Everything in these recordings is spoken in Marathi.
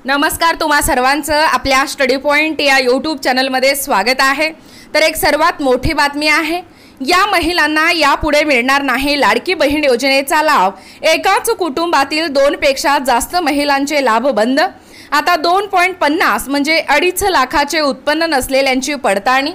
नमस्कार, तुम्हा सर्वांचं आपल्या स्टडी पॉइंट या यूट्यूब चॅनलमध्ये स्वागत आहे। तर एक सर्वात मोठी बातमी आहे, या महिलांना यापुढे मिळणार नाही लाडकी बहीण योजनेचा लाभ। एकाच कुटुंबातील 2 पेक्षा जास्त महिलांचे लाभ बंद। आता 2.50 म्हणजे 2.5 लाखाचे उत्पन्न नसलेल्यांची पडताळणी।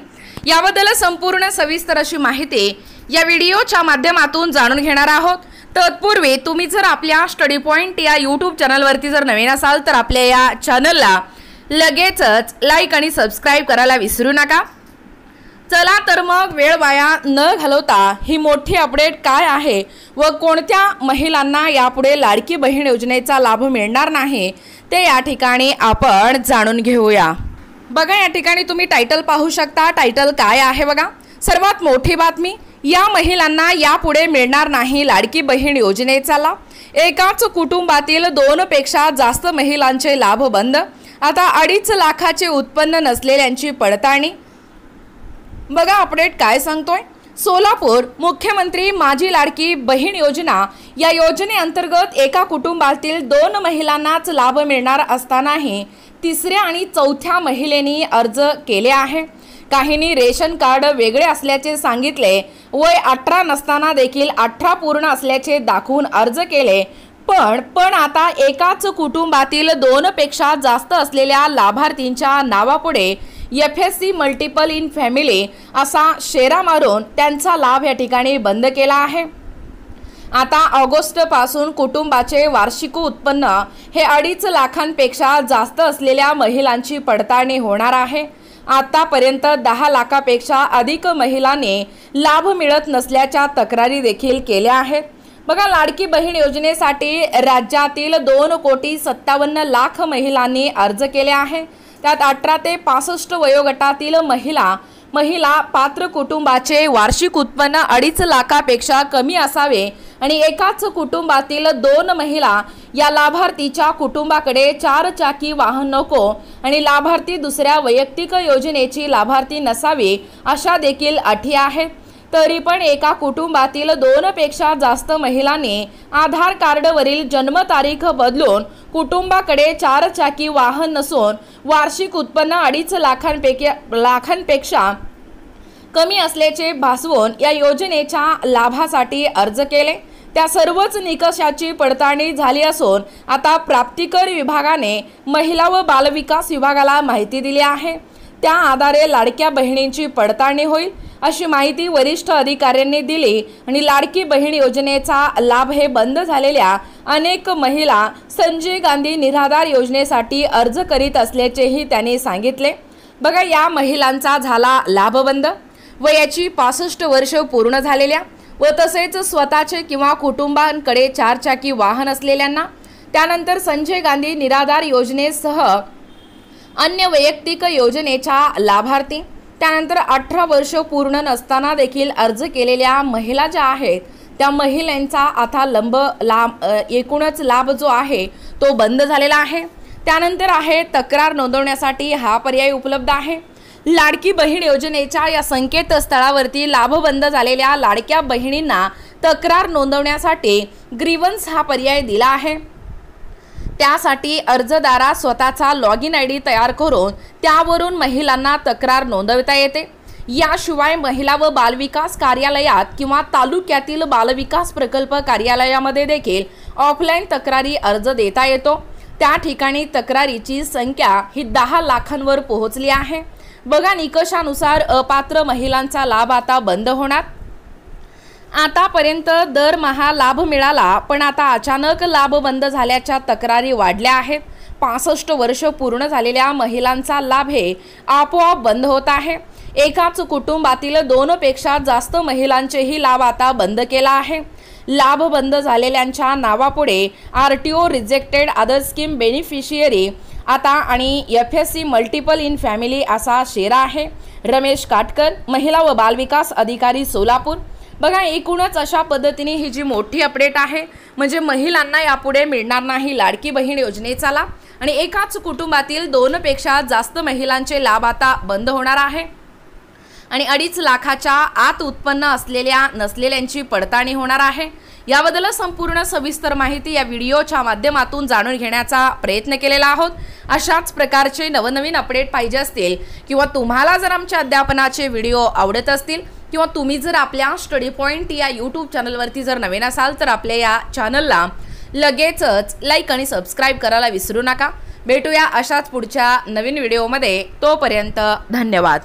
याबद्दल संपूर्ण सविस्तर अशी माहिती या व्हिडिओच्या माध्यमातून जाणून घेणार आहोत। तत्पूर्वी तुम्ही जर आपल्या स्टडी पॉइंट या यूट्यूब चॅनलवरती जर नवीन असाल तर आपल्या या चॅनलला लगेचच लाईक आणि सबस्क्राइब करायला विसरू नका। चला तर मग वेळ वाया न घालवता ही मोठी अपडेट काय आहे व कोणत्या महिलांना यापुढे लाडकी बहीण योजनेचा लाभ मिळणार नाही ते या ठिकाणी आपण जाणून घेऊया। बघा, या ठिकाणी तुम्ही टायटल पाहू शकता। टायटल काय आहे बघा, सर्वात मोठी बातमी, या महिलांना यापुढे मिळणार नाही लाडकी बहीण योजनेचा लाभ। एकाच कुटुंबातील 2 पेक्षा जास्त महिलांचे लाभ बंद। आता 2.5 लाखाचे उत्पन्न नसलेल्यांची पडताळणी। बघा अपडेट काय सांगतोय। सोलापूर मुख्यमंत्री माझी लाडकी बहीण योजना या योजनेअंतर्गत एका कुटुंबातील 2 महिलांनाच लाभ मिळणार असतानाही 3ऱ्या आणि 4थ्या महिलेनी अर्ज केले आहे। काहींनी रेशन कार्ड वेगळे असल्याचे सांगितले, वय 18 नसताना देखील 18 पूर्ण असल्याचे दाखवून अर्ज केले, पण आता एकाच कुटुंबातील 2 पेक्षा जास्त असलेल्या लाभार्थींच्या नावापुढे FSC मल्टिपल इन फॅमिली असा शेरा मारून त्यांचा लाभ या ठिकाणी बंद केला आहे। आता ऑगस्ट पासून कुटुंबाचे वार्षिक उत्पन्न हे 2.5 लाखांपेक्षा जास्त असलेल्या महिलांची पडताळणी होणार आहे। आतापर्यंत 10 लाखापेक्षा अधिक महिलांनी लाभ मिळत नसल्याच्या तक्रारी देखील केल्या आहेत। बघा, लाडकी बहीण योजनेसाठी राज्यातील 2,57,00,000 महिलांनी अर्ज केले आहे। त्यात 18 ते 65 वयोगटातील महिला पात्र कुटुंबाचे वार्षिक उत्पन्न 2.5 लाखापेक्षा कमी असावे आणि एकाच कुटुंबातील 2 महिला या लाभार्थीच्या कुटुंबाकडे 4 चाकी वाहन नको आणि लाभार्थी दुसऱ्या वैयक्तिक योजनेची लाभार्थी नसावी अशा देखील अटी आहेत। तरी पण एका कुटुंबातील 2 पेक्षा जास्त महिलांनी आधार कार्डवरील जन्मतारीख बदलून कुटुंबाकडे 4 चाकी वाहन नसून वार्षिक उत्पन्न 2.5 लाखांपेक्षा कमी असल्याचे भासवून या योजनेच्या लाभासाठी अर्ज केले। त्या सर्वच निकषाची पडताळणी झाली असून आता प्राप्तिकर विभागाने महिला व बालविकास विभागाला माहिती दिली आहे। त्या आधारे लाडक्या बहिणींची पडताळणी होईल अशी माहिती वरिष्ठ अधिकाऱ्यांनी दिली आणि लाडकी बहीण योजनेचा लाभ हे बंद झालेल्या अनेक महिला संजय गांधी निराधार योजनेसाठी अर्ज करीत असल्याचेही त्यांनी सांगितले। बघा, या महिलांचा झाला लाभ बंद। वयाची 65 वर्ष पूर्ण झालेल्या व तसेच स्वतःचे किंवा कुटुंबांकडे 4 चाकी वाहन असलेल्यांना, त्यानंतर संजय गांधी निराधार योजनेसह अन्य वैयक्तिक योजनेच्या लाभार्थी, त्यानंतर 18 वर्ष पूर्ण नसताना देखील अर्ज केलेल्या महिला ज्या आहेत त्या महिलांचा आता एकूणच लाभ जो आहे तो बंद झालेला आहे। त्यानंतर आहे तक्रार नोंदवण्यासाठी हा पर्याय उपलब्ध आहे। लाडकी बहीण योजनेच्या या संकेतस्थळावरती लाभ बंद झालेल्या लाडक्या बहिणींना तक्रार नोंदवण्यासाठी ग्रीवन्स हा पर्याय दिला आहे। त्यासाठी अर्जदारास स्वतःचा लॉगिन ID तयार करून त्यावरून महिलांना तक्रार नोंदवता येते। याशिवाय महिला व बालविकास कार्यालयात किंवा तालुक्यातील बालविकास प्रकल्प कार्यालयामध्ये देखील ऑफलाईन तक्रारी अर्ज देता येतो। त्या ठिकाणी तक्रारीची संख्या ही 10 लाखांवर पोहोचली आहे। बघा, निकषानुसार अपात्र महिलांचा लाभ आता बंद होणार। आतापर्यंत दरमहा लाभ मिळाला, पण आता अचानक लाभ बंद झाल्याच्या तक्रारी वाढल्या आहेत। 65 वर्ष पूर्ण झालेल्या महिलांचा लाभ हे आपोआप बंद होत आहे। एकाच कुटुंबातील 2 पेक्षा जास्त महिलांचेही लाभ आता बंद केला आहे। लाभ बंद झालेल्यांच्या नावापुढे RTO rejected other scheme beneficiary आता आणि FSC मल्टिपल इन फॅमिली असा शेरा आहे। रमेश काटकर, महिला व बालविकास अधिकारी, सोलापूर। बघा, एकूणच अशा पद्धतीने ही जी मोठी अपडेट आहे म्हणजे महिलांना यापुढे मिळणार नाही लाडकी बहीण योजनेचा लाभ आणि एकाच कुटुंबातील 2 पेक्षा जास्त महिलांचे लाभ आता बंद होणार आहे आणि 2.5 लाखाच्या आत उत्पन्न असलेल्या नसलेल्यांची पडताळणी होणार आहे। याबद्दल संपूर्ण सविस्तर माहिती या व्हिडिओच्या माध्यमातून जाणून घेण्याचा प्रयत्न केलेला आहोत। अशाच प्रकारचे नवनवीन अपडेट पाहिजे असतील किंवा तुम्हाला जर आमच्या अध्यापनाचे व्हिडिओ आवडत असतील किंवा तुम्ही जर आपल्या स्टडी पॉइंट या यूट्यूब चॅनलवरती जर नवीन असाल तर आपल्या या चॅनलला लगेचच लाईक आणि सबस्क्राइब करायला विसरू नका। भेटूया अशाच पुढच्या नवीन व्हिडिओमध्ये, तोपर्यंत धन्यवाद।